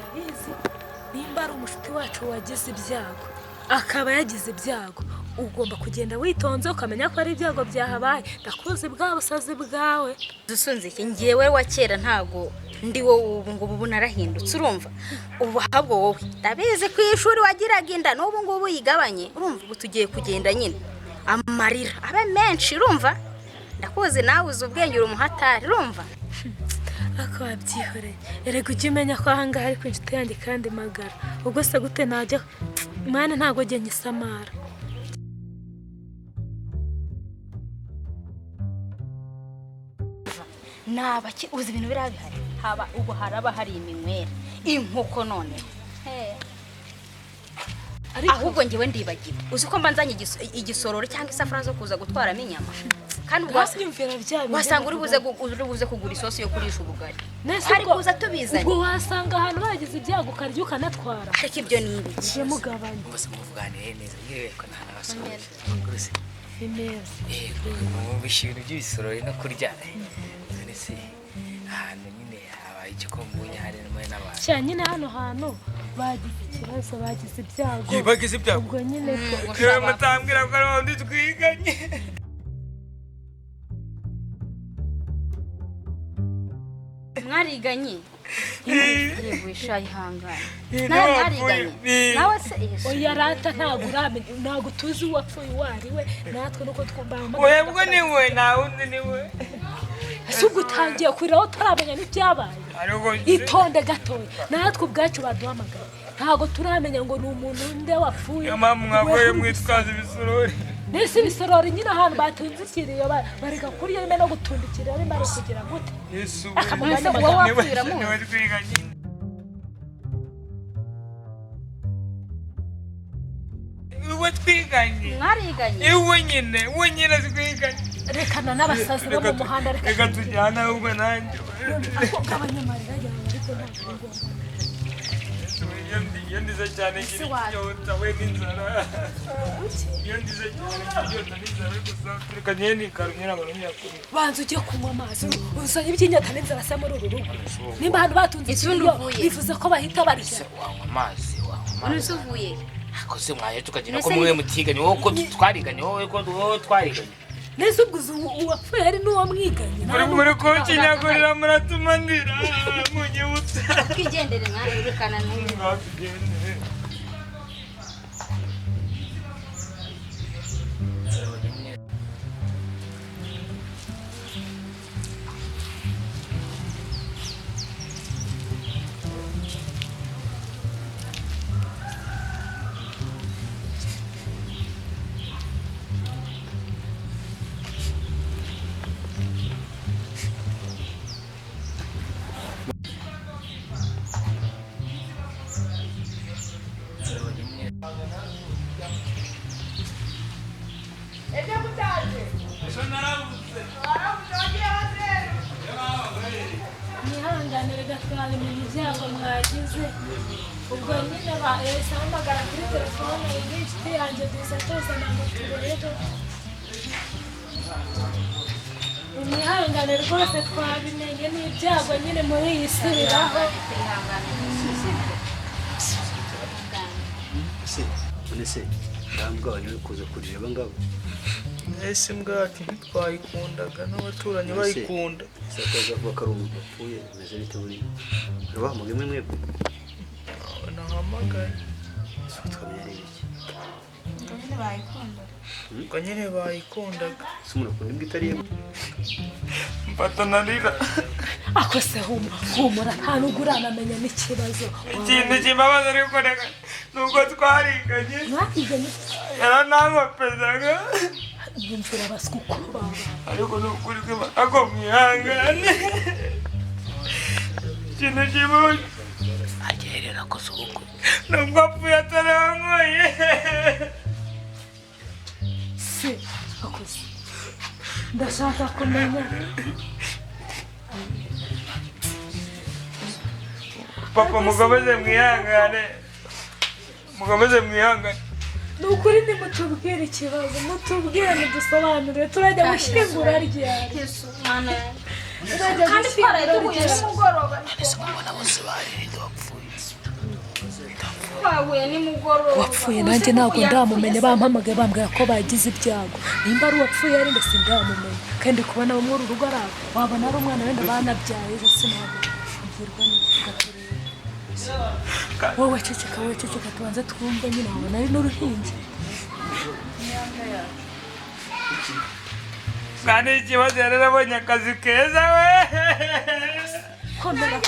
urabizi nimba ari umushuti wacu wagize ibyago akaba yagize ibyago ugomba kugenda witonze ukamenya ko ari ibyago byahabaye ndakuzi bwa busazi bwawe dusunze iki ngiyewe wa kera ntago ndi wowe ubu ngubu narahindutse urumva ubu habwo wowe ndabizi ku ishuri wagiraga inda n'ubu ngubu yigabanye urumva ubu tugiye kugenda nyine amarira abe menshi urumva ndakuzi nawe uzi ubwenge uri umuhatari urumva ako wabyihoreye erega ujye umenya ko ahangaha ari ku inshuti yanjye kandi magara ubwo se gute najya mwana ntago njye nyisamara nabaki uzi ibintu birabihari haba ubu haraba hari iminywera inkoko none ahubwo ngewe ndibagiwe uzi ko mbanzanye igisororo cyangwa isafuriya zo kuza gutwaramo inyama kandi wasanga uri buze kugura isosi yo kurisha ubugari hari kuza tubizanye ubwo wasanga ahantu bagize ibyago ukarya ukanatwara ariko ibyo ni ibiki mugabanye bose muvuganire neza yewe ko nta nabasohoye rwose neza mu bishimiro by'ibisorori no kurya none se ahantu nyine habaye igikombunya hari n'abantu cyane nyine hano hantu bagize ikibazo bagize ibyago bagize ibyago ubwo nyine ko mutambwira ko ari undi twiganye mwariganye yewe ishayi hangana nawe mwariganye nawe se oya rata ntago tuzi uwapfuye uwariwe natwe nuko twumva webwe niwe na undi niwe ese ubwo utangiye kuriraho turamenya n'ibyabaye itonde gatoya natwe ubwacu baduhamagaye ntago turamenya ngo ni umuntu nde wapfuye mama mwagoye mwitwaza ibisorori nese ibisorori nyine ahantu batunzikiriye bareka kurya rimwe no gutundikira rimwe ari kugira gute yesu mwese wowe wapfira mu niwe twiganye uwe twiganye mwariganye uwe nyine twiganye rekana n'abasazi bo mu muhanda reka tujyana ahubwo nanjye abanyamarira yawe ariko ntabwo iyo ndize cyane nk'inyota we n'inzara iyo ndize cyane nk'inyota n'inzara gusa reka njyewe nikarunyira ngo niyakure banza ujye kunywa amazi uzanye iby'inyota n'inzara se muri uru rugo nimba ahantu batunze ikiriyo bivuze ko bahita barya wanywa amazi umunsi uvuye akoze mwaje tukagira ko mwe mutiganye wowe ko twariganye wowe ko twariganye neza ubwo uwapfuye ari n'uwo mwiganye muri ko kinyagurira muratuma ndira munyibutse twigendere mwana urukana n'uyu nihanganire gatwara ibintu byabo mwagize ubwo nyine bahise hamagara kuri telefone y'inshuti yanjye dusa tuzana ngo turebe mwihangane rwose twabimenye n'ibyago nyine muri iyi si biraho se ndambwa wanyu kuza kureba ngabo ese mbwati ntitwayikundaga n'abaturanyi bayikunda sakaza kuba karumu bapfuye meze bite buri bahamagaye mwebwe nahamagaye twamenya rero iki nyine bayikunda ubwo nyine bayikundaga se umuntu akunda imbwa itari ye mfata narira ako se humura nta nubwo uranamenya n'ikibazo ikintu kibabaza ariko nubwo twariganye mwakiganye yaranankopezaga yumvira abaswa uko baba ariko ni ukuri ko mwihangane ikintu kibabaza agerera ko subukwe nubwo apfuye atarankoye se akoze ndashaka kumenya papa mukomeze mwihangane ni ukuri nimutubwire ikibazo mutubwire mudusobanurire turajya gushyingura ryari yesu mwana turajya gushyingura ryari nimugoroba ese mubona bose baririye bapfuye twahuye nimugoroba wapfuye nanjye ntabwo ndamumenya bampamagaye bambwira ko bagize ibyago nimba ari uwapfuye ari ndetse ndamumenya kandi kubona bamwe uru rugo araba wabona ari umwana wenda banabyaye ejo sinabwirwa n'iki wowe ceceka tubanze twumve nyine wabona ari n'uruhinja kandi ikibazo yari arabonye akazi keza we komera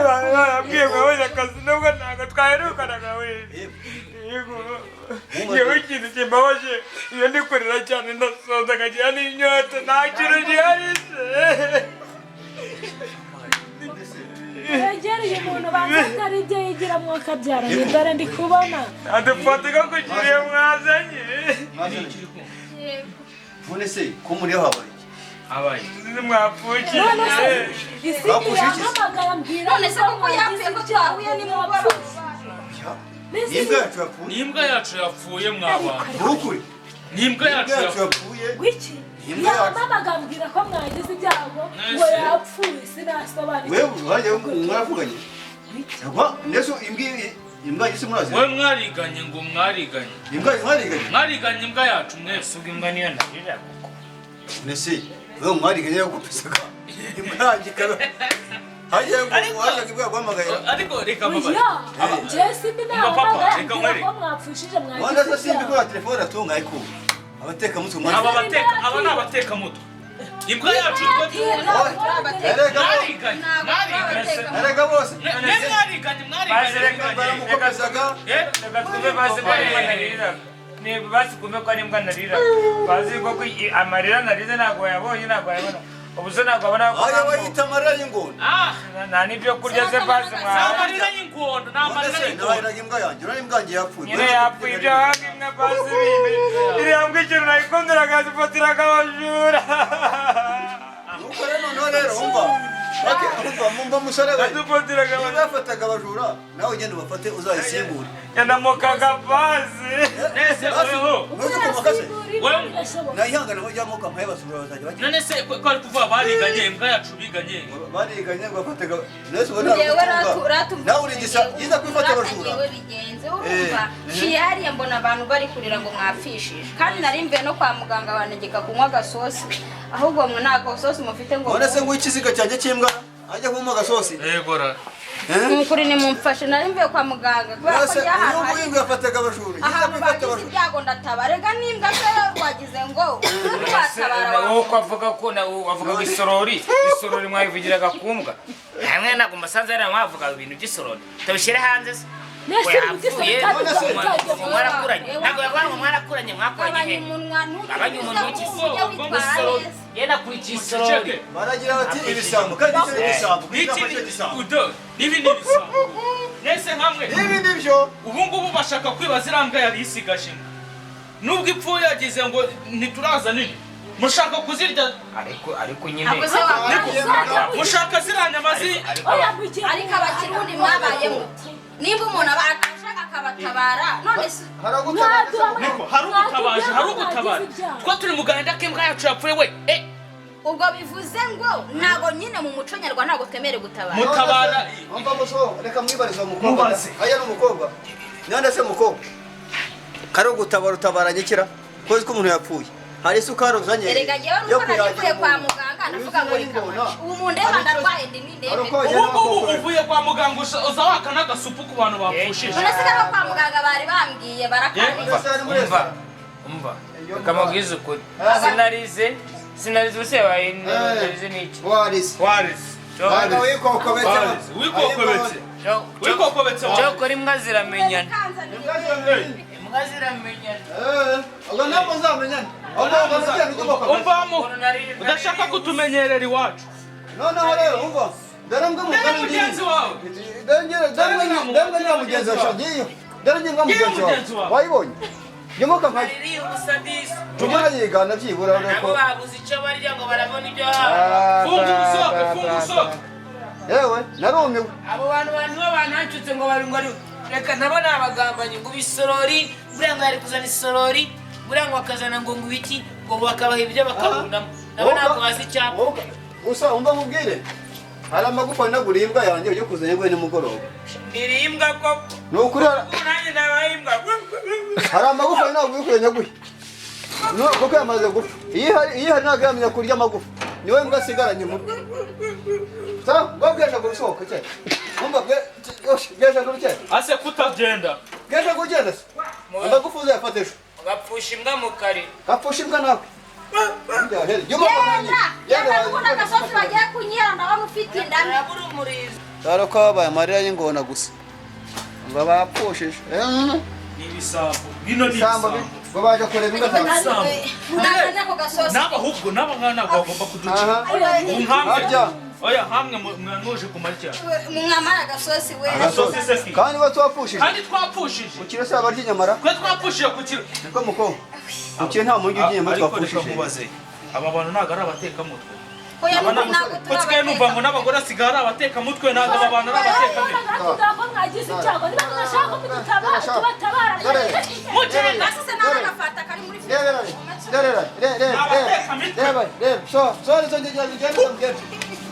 barabwiye ngo abonye akazi nubwo ntabwo twaherukanaga we yewe ikintu kimbabaje iyo ndikorera cyane ndasonza nkagira n'inyota nta kintu gihari se yegereye umuntu banza atari ibyo yigiramo akabyaranye dore ndi kubona adufata ko kugiriye mwazanye none se ko muri habaye abaye mwapfukiye isi yampamagaye ambwira none se koko yapfuye ko twahuye nimugoroba n'imbwa yacu yapfuye mwabana ntukuri n'imbwa yacu yapfuye wiki yampamagaye ambwira ko mwagize ibyago ngo yapfuye sinasobanukirwa wewe wajya mwaravuganye nese imbwa yise murazi we mwariganye ngo mwariganye mwariganye imbwa yacu mwese ubwo imbwa niyo ndarira kuko nese wewe mwariganye yo gupisaga imurangikara haje ngo waje kibwa kwamagaye ariko reka baba Jesse binahamagaye ko mwapfushije mwagize wanda se simbi ko telefone atunga ariko abateka mutwe aba ni abateka mutwe imbwa yacu erega bose basikume ko ari imbwa narira bazi ko amarira narize ntabwo yabonye ntabwo yabona ubuze ntabwo abona ko aya bayita amarira y'ingondo nta n'ibyo kurya se bazi amarira y'ingondo n'amarira y'ingondo imbwa yanjye urabona imbwa yanjye yapfuye nyine yapfuye ibyo hafi imbwa bazi bibi iriya mbwa ikintu nayikundira akazifatira akabajura nuko rero umva mumba musore we bafataga abajura nawe ugenda ubafate uzayisimbure yanamukaga bazi nayihangana bajya moka mpaye basura bazajya bakira none se ko ari kuvuga bariganye imbwa yacu biganye ngo bafataga nese ubona nawe urigisa yiza kwifata abajura bigenze urumva hariya mbona abantu bari kurira ngo mwapfishije kandi nari mvuye no kwa muganga banegeka kunywa agasosi ahubwo mwe nta gasosi mufite ngo none se ngo ikiziga cyanjye cy'imbwa ajya kunywa agasosi yegora mukuri ni mumfashe nari mvuye kwa muganga kubera ko uyu nguyu yafataga abajura ahantu bagize ibyago ndatabara n'imbwa se wagize ngo watabara wowe ko avuga ko wavugaga isorori mwayivugiraga ku mbwa hamwe ntabwo musanze yari mwavuga ibintu by'isorori tubishyire hanze se yapfuye mwarakuranye ntabwo yavuga ngo mwarakuranye mwakoranye he abanye umuntu w'ikisorori yenda kurikiye isorori baragira bati ibisambo kandi icyo ibisambo n'ibindi bisambo nese nkamwe n'ibindi byo ubu ngubu bashaka kwibaza iriya mbwa yari isigaje nubwo ipfuye yagize ngo ntituraza nini mushaka kuzirya ariko nyine mushaka ziriya nyama ariko abakirundi mwabayemo nimba umuntu ashaka akabatabara none se hari ugutabaje two turi mu gahinda k'imbwa yacu yapfuye we ubwo bivuze ngo ntabwo nyine mu muco nyarwanda ntabwo twemere gutabara mutabara umva muso reka mwibariza umukobwa aya ni umukobwa nande se umukobwa kari ugutabara utabaranye kira kozi ko umuntu yapfuye hari isukari uzanye erega jewe nuko nagiye kwa muganga ndavuga ngo reka ubu mundeba ndarwaye ndi nindebe ubu uvuye kwa muganga uza waka n'agasupu ku bantu bapfushije none se karo kwa muganga bari bambwiye barakaniza umva kamabwiza ukuri sinarize use narize n'iki wikokobetse cyokora imbwa ziramenyana umvamo udashaka kutumenyerera iwacu noneho rero umva dore mbwa mugenzi wawe dore mugenzi washagiye dore mbwa mugenzi wawe wayibonye nyomoka nkaje tujya yigana byibura nabo babuze icyo barya ngo barabona ibyo funga usoke yewe narumiwe abo bantu banantutse ngo bari reka nabo ni abagambanyi ngo ibisorori buriya ngo yari kuzana isorori buriya ngo bakazana ngo ibiki ngo bakabaha ibyo bakabunamo nabo ntabwo bazi icyapa gusa umva mubwire hari amagufa nagura imbwa yanjye yo kuzanye gwe nimugoroba ndirimbwa koko nukuri nanjye ndabayimbwa hari amagufa nagura yo kuzanye gwe no kuko yamaze gupfa iyi hari ntabwo yamenya kurya amagufa niwe mbwa asigaranye mu sa babwesha gusohoka cyane umva bwesha gusohoka ase kutagenda bwesha kugenda se amagufa uzayafatisha ugapfusha imbwa mu kari gapfusha imbwa nawe yenda n'ubundi agasosi bagiye kunyera ndabona ufite inda arabura umurizo dore ko babaye amarira y'ingona gusa ngo bapfushije n'ibisambo bino ni isambo ibisambo ngo baje kureba imbwa zawe ntabwo ako gasosi n'abahubwo n'abangana ntabwo bagomba kuducira harya oya hamwe mwanuje ku marya mwamara agasosi we agasosi se kandi bo twapfushije kandi twapfushije ku kiro se barya inyamara twe twapfushije ku kiro niko muko ku kiro nta muntu ugiye mu ariko reka twapfushije nkubaze aba bantu ntabwo ari abatekamutwe oya ntabwo ko nsigaye numva ngo n'abagore asigaye ari abatekamutwe ntabwo aba bantu ari abatekamutwe ko mwagize icyago niba mwashaka ko tubatabara mugende basize nawe agafata kari muri firigo reba sori izo ngegera zigenda zambwira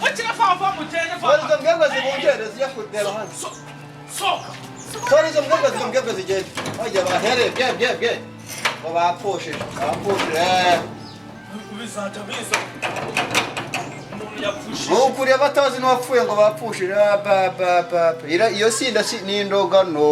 mukira fava mugende sori izo fava mbwebwe zibungere zijya kureba hanze soka sori izo mbwebwe zigenda bajya bahere bye ngo bapfushije bizaja biza umuntu yapfushije nukuriye batazi n'uwapfuye ngo bapfushije iyo sinda ni indogano